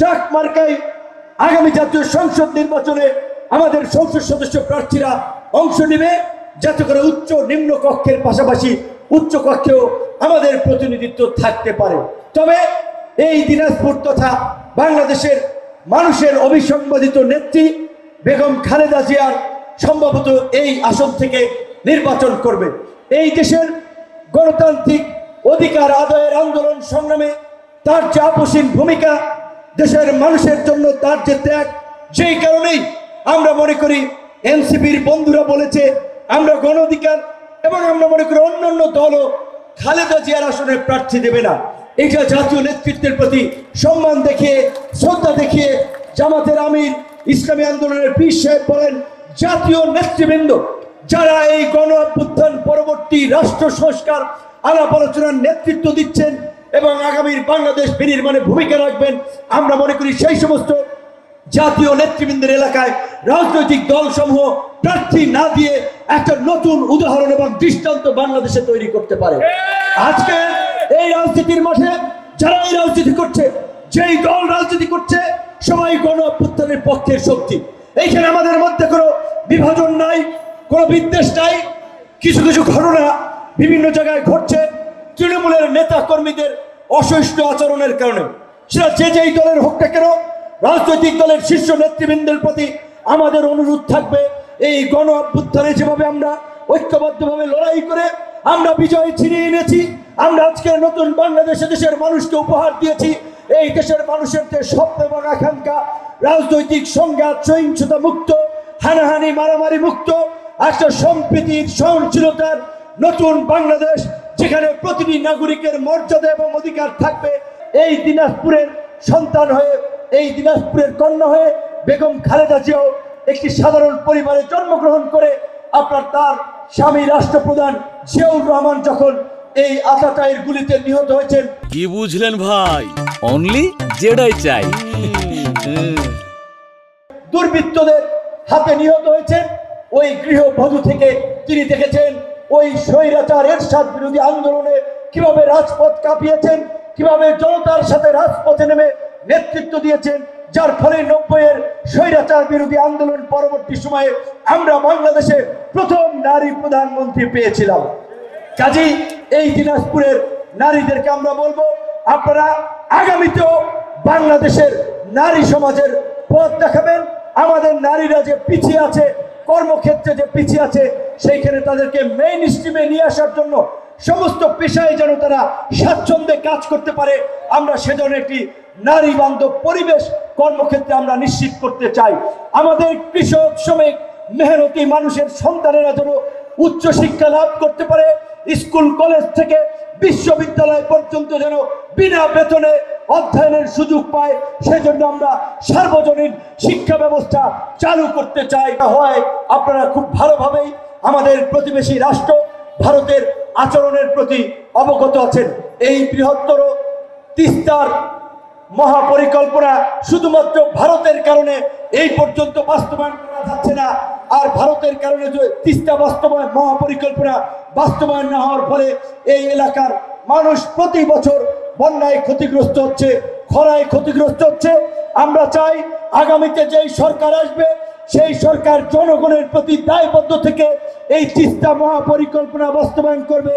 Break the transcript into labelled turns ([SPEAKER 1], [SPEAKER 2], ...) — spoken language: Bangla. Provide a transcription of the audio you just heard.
[SPEAKER 1] ট্রাক মার্কায় আগামী জাতীয় সংসদ নির্বাচনে আমাদের সংসদ সদস্য প্রার্থীরা অংশ নেবে, যাতে করে উচ্চ নিম্ন কক্ষের পাশাপাশি উচ্চ কক্ষেও আমাদের প্রতিনিধিত্ব থাকতে পারে। তবে এই দিনাজপুর তথা বাংলাদেশের মানুষের অবিসংবাদিত নেত্রী বেগম খালেদা জিয়ার সম্ভবত এই আসন থেকে নির্বাচন করবে। এই দেশের গণতান্ত্রিক অধিকার আদায়ের আন্দোলন সংগ্রামে তার যে আপসীন ভূমিকা, দেশের মানুষের জন্য তার যে ত্যাগ, যেই কারণেই আমরা মনে করি এনসিপির বন্ধুরা বলেছে আমরা গণ অধিকার এবং আমরা মনে করি অন্যান্য দলও খালেদা জিয়ার আসনে প্রার্থী দেবে না। এটা জাতীয় নেতৃত্বের প্রতি সম্মান দেখিয়ে, শ্রদ্ধা দেখিয়ে জামাতের আমির ইসলামী আন্দোলনের পীর সাহেব বলেন, জাতীয় নেতৃবৃন্দ যারা এই গণ অভ্যুত্থান পরবর্তী রাষ্ট্র সংস্কার আলাপ আলোচনার নেতৃত্ব দিচ্ছেন এবং আগামীর বাংলাদেশ বিনির্মাণে ভূমিকা রাখবেন, আমরা মনে করি সেই সমস্ত জাতীয় নেতৃবৃন্দের এলাকায় রাজনৈতিক দলসমূহ প্রার্থী না দিয়ে একটা নতুন উদাহরণ এবং দৃষ্টান্ত বাংলাদেশে তৈরি করতে পারে। আজকে এই রাজনীতির মাঠে যারা এই রাজনীতি করছে, যেই দল রাজনীতি করছে, সবাই গণ অভ্যুত্থানের পক্ষের শক্তি। এইখানে আমাদের মধ্যে কোনো বিভাজন নাই, কোনো বিদ্বেষ নাই। কিছু কিছু ঘটনা বিভিন্ন জায়গায় ঘটছে তৃণমূলের নেতা কর্মীদের অসহিষ্ণু আচরণের কারণে। সেটা যেই দলের হোক না কেন, রাজনৈতিক দলের শীর্ষ নেতৃবৃন্দের প্রতি আমাদের অনুরোধ থাকবে, এই গণ অভ্যুত্থানে যেভাবে আমরা ঐক্যবদ্ধভাবে লড়াই করে আমরা বিজয় ছিনিয়ে এনেছি, আমরা আজকে নতুন বাংলাদেশে দেশের মানুষকে উপহার দিয়েছি। এই দেশের মানুষের যে স্বপ্ন এবং আকাঙ্ক্ষা, রাজনৈতিক সংঘাত সহিংসতা মুক্ত, হানাহানি মারামারি মুক্ত একটা সম্প্রীতির সহনশীলতার নতুন বাংলাদেশ, যেখানে প্রতিটি নাগরিকের মর্যাদা এবং অধিকার থাকবে। এই দিনাজপুরের সন্তান হয়ে, এই দিনাজপুরের কন্যা হয়ে বেগম খালেদা জিয়াও একটি সাধারণ পরিবারে জন্মগ্রহণ করে আপনার তার স্বামী রাষ্ট্রপ্রধান জিয়াউর রহমান যখন এই আতাতায়ীর গুলিতে নিহত হয়েছেন।
[SPEAKER 2] কি বুঝলেন ভাই? অনলি যেটাই চাই।
[SPEAKER 1] দুর্বৃত্তদের হাতে নিহত হয়েছেন, ওই গৃহবধূ থেকে তিনি দেখেছেন ওই স্বৈরাচার এরশাদ বিরোধী আন্দোলনে কিভাবে রাজপথ কাঁপিয়েছেন, কিভাবে জনতার সাথে রাজপথে নেমে নেতৃত্ব দিয়েছেন, যার ফলে 90-এর স্বৈরাচার বিরোধী আন্দোলন পরবর্তী সময়ে আমরা বাংলাদেশে প্রথম নারী প্রধানমন্ত্রী পেয়েছিলাম। কাজেই এই দিনাজপুরের নারীদেরকে আমরা বলবো, আপনারা আগামীতেও বাংলাদেশের নারী সমাজের পথ দেখাবেন। আমাদের নারীরা যে পিছিয়ে আছে, কর্মক্ষেত্রে যে পিছিয়ে আছে, সেইখানে তাদেরকে মেইন স্ট্রিমে নিয়ে আসার জন্য সমস্ত পেশায় যেন তারা স্বাচ্ছন্দ্যে কাজ করতে পারে, আমরা সেজন্য একটি নারী বান্ধব পরিবেশ কর্মক্ষেত্রে আমরা নিশ্চিত করতে চাই। আমাদের কৃষক, শ্রমিক, মেহনতি মানুষের সন্তানেরা যেন উচ্চ শিক্ষা লাভ করতে পারে, স্কুল কলেজ থেকে বিশ্ববিদ্যালয় পর্যন্ত যেন বিনা বেতনে অধ্যয়নের সুযোগ পায়, সেজন্য আমরা সার্বজনীন শিক্ষা ব্যবস্থা চালু করতে চাই। হয় আপনারা খুব ভালোভাবেই আমাদের প্রতিবেশী রাষ্ট্র ভারতের আচরণের প্রতি অবগত আছেন। এই বৃহত্তর তিস্তার মহাপরিকল্পনা শুধুমাত্র ভারতের কারণে এই পর্যন্ত বাস্তবায়ন করা যাচ্ছে না। আর ভারতের কারণে যে তিস্তা মহাপরিকল্পনা বাস্তবায়ন না হওয়ার ফলে এই এলাকার মানুষ প্রতি বছর বন্যায় ক্ষতিগ্রস্ত হচ্ছে, খরায় ক্ষতিগ্রস্ত হচ্ছে। আমরা চাই আগামীতে যেই সরকার আসবে, সেই সরকার জনগণের প্রতি দায়বদ্ধ থেকে এই তিস্তা মহাপরিকল্পনা বাস্তবায়ন করবে।